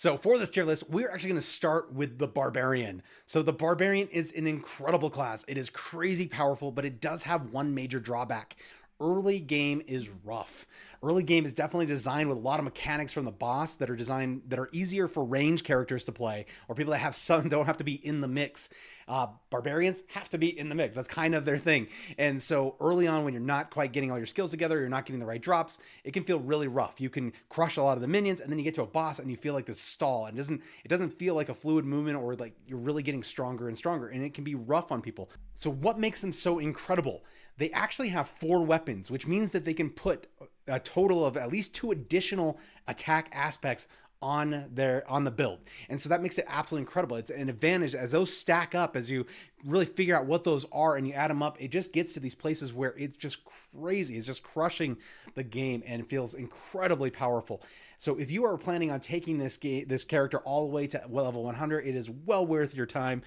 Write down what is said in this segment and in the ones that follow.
So for this tier list, we're actually going to start with the Barbarian. So the Barbarian is an incredible class. It is crazy powerful, but it does have one major drawback. Early game is rough. Early game is definitely designed with a lot of mechanics from the boss that are easier for range characters to play, or people that have some don't have to be in the mix. Barbarians have to be in the mix. That's kind of their thing. And so early on, when you're not quite getting all your skills together, you're not getting the right drops, it can feel really rough. You can crush a lot of the minions, and then you get to a boss and you feel like this stall. And it doesn't feel like a fluid movement, or like you're really getting stronger and stronger, and it can be rough on people. So what makes them so incredible? They actually have 4 weapons, which means that they can put a total of at least 2 additional attack aspects on the build. And so that makes it absolutely incredible. It's an advantage as those stack up, as you really figure out what those are and you add them up. It just gets to these places where it's just crazy. It's just crushing the game and feels incredibly powerful. So if you are planning on taking this character all the way to level 100, it is well worth your time.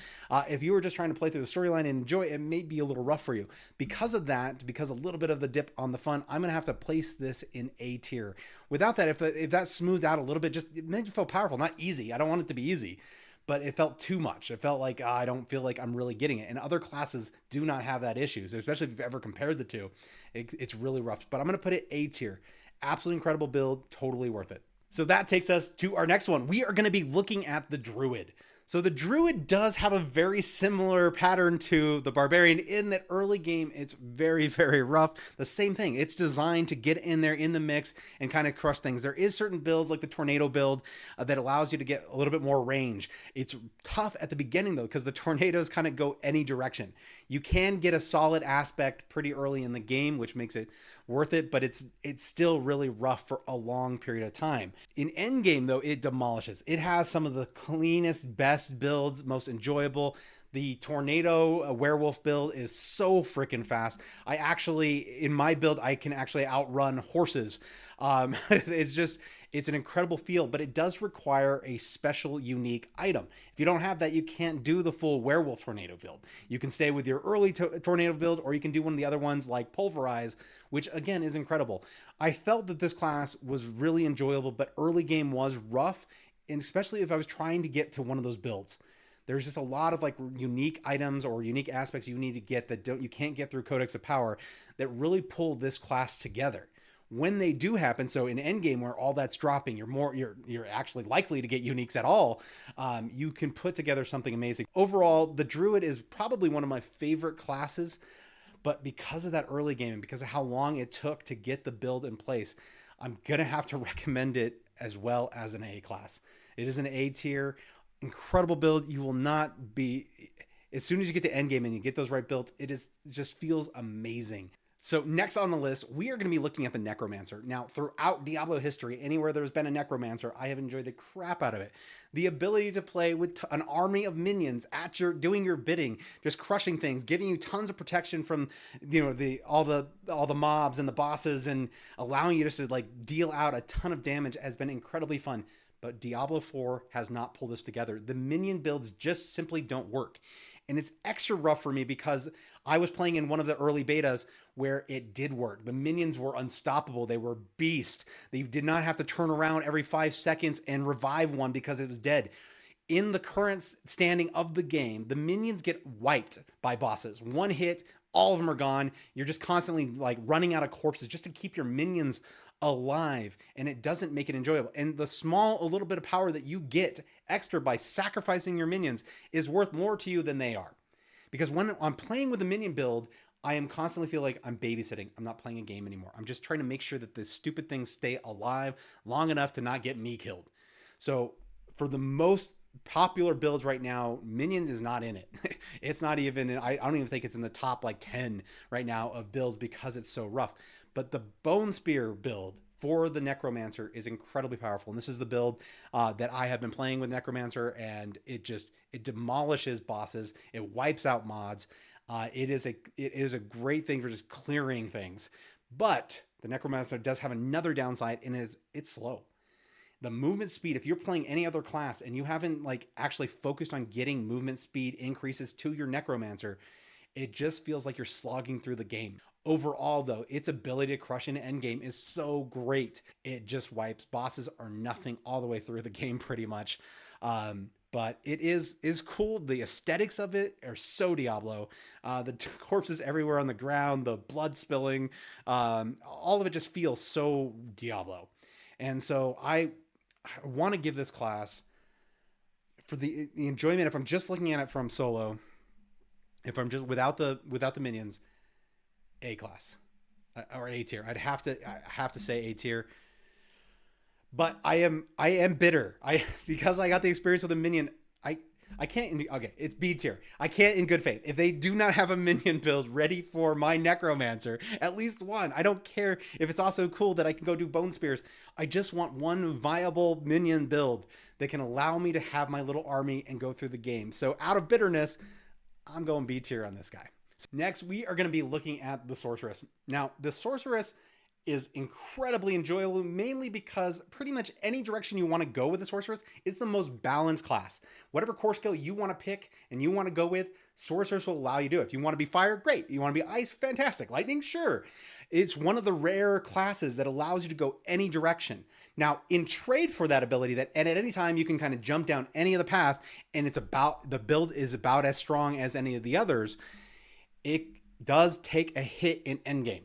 If you were just trying to play through the storyline and enjoy it, it may be a little rough for you. Because of that, because a little bit of the dip on the fun, I'm going to have to place this in A tier. Without that, if that smoothed out a little bit, it made you feel powerful, not easy. I don't want it to be easy, but it felt too much. It felt like I don't feel like I'm really getting it. And other classes do not have that issue. So especially if you've ever compared the two, it's really rough. But I'm going to put it A tier. Absolutely incredible build, totally worth it. So that takes us to our next one. We are going to be looking at the Druid. So the Druid does have a very similar pattern to the Barbarian in that early game, it's very, very rough. The same thing. It's designed to get in there in the mix and kind of crush things. There is certain builds like the Tornado build that allows you to get a little bit more range. It's tough at the beginning though, because the tornadoes kind of go any direction. You can get a solid aspect pretty early in the game, which makes it worth it, but it's still really rough for a long period of time. In endgame though, it demolishes. It has some of the cleanest, best builds, most enjoyable. The Tornado werewolf build is so freaking fast. In my build, I can actually outrun horses. It's an incredible feel, but it does require a special, unique item. If you don't have that, you can't do the full werewolf tornado build. You can stay with your early tornado build, or you can do one of the other ones like Pulverize, which again is incredible. I felt that this class was really enjoyable, but early game was rough, and especially if I was trying to get to one of those builds. There's just a lot of like unique items or unique aspects you need to get that you can't get through Codex of Power that really pull this class together. When they do happen, so in endgame where all that's dropping, you're actually likely to get uniques at all. You can put together something amazing. Overall, the Druid is probably one of my favorite classes, but because of that early game and because of how long it took to get the build in place, I'm gonna have to recommend it as well as an A class. It is an A tier, incredible build. You will not be, as soon as you get to endgame and you get those right builds, it just feels amazing. So next on the list, we are going to be looking at the Necromancer. Now, throughout Diablo history, anywhere there's been a Necromancer, I have enjoyed the crap out of it. The ability to play with an army of minions doing your bidding, just crushing things, giving you tons of protection from, all the mobs and the bosses, and allowing you just to like deal out a ton of damage has been incredibly fun. But Diablo 4 has not pulled this together. The minion builds just simply don't work. And it's extra rough for me because I was playing in one of the early betas where it did work. The minions were unstoppable. They were beasts. They did not have to turn around every 5 seconds and revive one because it was dead. In the current standing of the game, the minions get wiped by bosses. One hit, all of them are gone. You're just constantly like running out of corpses just to keep your minions alive, and it doesn't make it enjoyable. And the a little bit of power that you get extra by sacrificing your minions is worth more to you than they are. Because when I'm playing with the minion build, I am constantly feel like I'm babysitting. I'm not playing a game anymore. I'm just trying to make sure that the stupid things stay alive long enough to not get me killed. So for the most popular builds right now, minion is not in it. It's not even, I don't even think it's in the top like 10 right now of builds because it's so rough. But the Bone Spear build for the Necromancer is incredibly powerful. And this is the build that I have been playing with Necromancer, and it demolishes bosses. It wipes out mods. It is a great thing for just clearing things. But the Necromancer does have another downside, and it's slow. The movement speed, if you're playing any other class and you haven't like actually focused on getting movement speed increases to your Necromancer, it just feels like you're slogging through the game. Overall, though, its ability to crush into endgame is so great. It just wipes. Bosses are nothing all the way through the game, pretty much. But it is cool. The aesthetics of it are so Diablo. The corpses everywhere on the ground, the blood spilling, all of it just feels so Diablo. And so I want to give this class, for the enjoyment, if I'm just looking at it from solo, if I'm just without the minions, A class or A tier. I have to say A tier. But I am bitter. Because I got the experience with a minion, I can't. Okay, it's B tier. I can't in good faith. If they do not have a minion build ready for my necromancer, at least one. I don't care if it's also cool that I can go do bone spears. I just want one viable minion build that can allow me to have my little army and go through the game. So out of bitterness, I'm going B tier on this guy. Next, we are going to be looking at the sorceress. Now, the sorceress is incredibly enjoyable, mainly because pretty much any direction you want to go with the sorceress, it's the most balanced class. Whatever core skill you want to pick and you want to go with, sorceress will allow you to do it. If you want to be fire, great. You want to be ice, fantastic. Lightning, sure. It's one of the rare classes that allows you to go any direction. Now, in trade for that ability, and at any time you can kind of jump down any of the path, and the build is about as strong as any of the others, it does take a hit in endgame.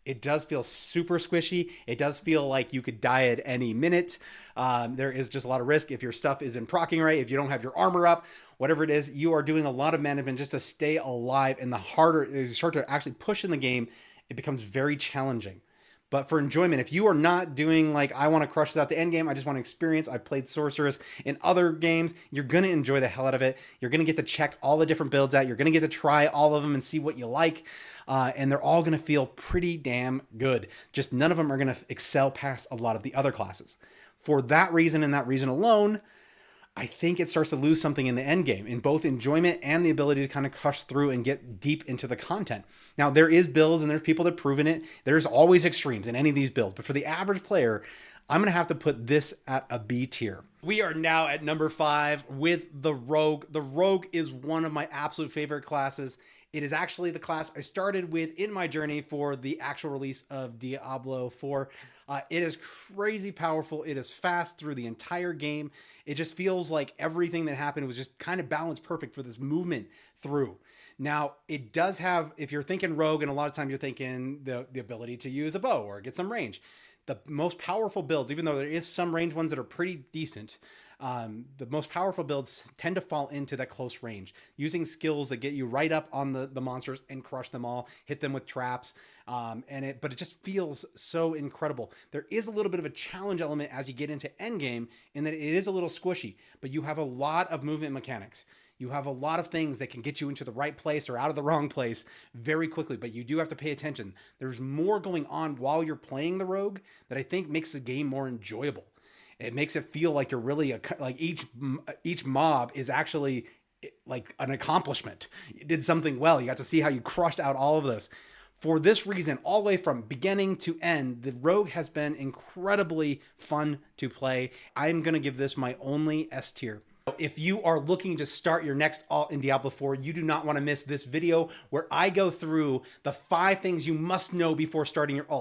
It does feel super squishy. It does feel like you could die at any minute. There is just a lot of risk if your stuff isn't proccing right, if you don't have your armor up, whatever it is, you are doing a lot of management just to stay alive. And the harder you start to actually push in the game, it becomes very challenging. But for enjoyment, if you are not doing like, I want to crush this out the end game, I just want to experience, I played Sorceress in other games, you're going to enjoy the hell out of it. You're going to get to check all the different builds out. You're going to get to try all of them and see what you like. And they're all going to feel pretty damn good. Just none of them are going to excel past a lot of the other classes. For that reason and that reason alone, I think it starts to lose something in the end game, in both enjoyment and the ability to kind of crush through and get deep into the content. Now, there is builds and there's people that have proven it. There's always extremes in any of these builds. But for the average player, I'm going to have to put this at a B tier. We are now at number 5 with the Rogue. The Rogue is one of my absolute favorite classes. It is actually the class I started with in my journey for the actual release of Diablo IV. It is crazy powerful. It is fast through the entire game. It just feels like everything that happened was just kind of balanced perfect for this movement through. Now, it does have, if you're thinking Rogue, and a lot of times you're thinking the ability to use a bow or get some range. The most powerful builds, even though there is some range ones that are pretty decent, the most powerful builds tend to fall into that close range, using skills that get you right up on the monsters and crush them all, hit them with traps. But it just feels so incredible. There is a little bit of a challenge element as you get into endgame in that it is a little squishy, but you have a lot of movement mechanics. You have a lot of things that can get you into the right place or out of the wrong place very quickly, but you do have to pay attention. There's more going on while you're playing the Rogue that I think makes the game more enjoyable. It makes it feel like you're really like each mob is actually like an accomplishment. You did something well. You got to see how you crushed out all of this. For this reason, all the way from beginning to end, the Rogue has been incredibly fun to play. I'm going to give this my only S tier. If you are looking to start your next alt in Diablo 4, you do not want to miss this video where I go through the 5 things you must know before starting your alt.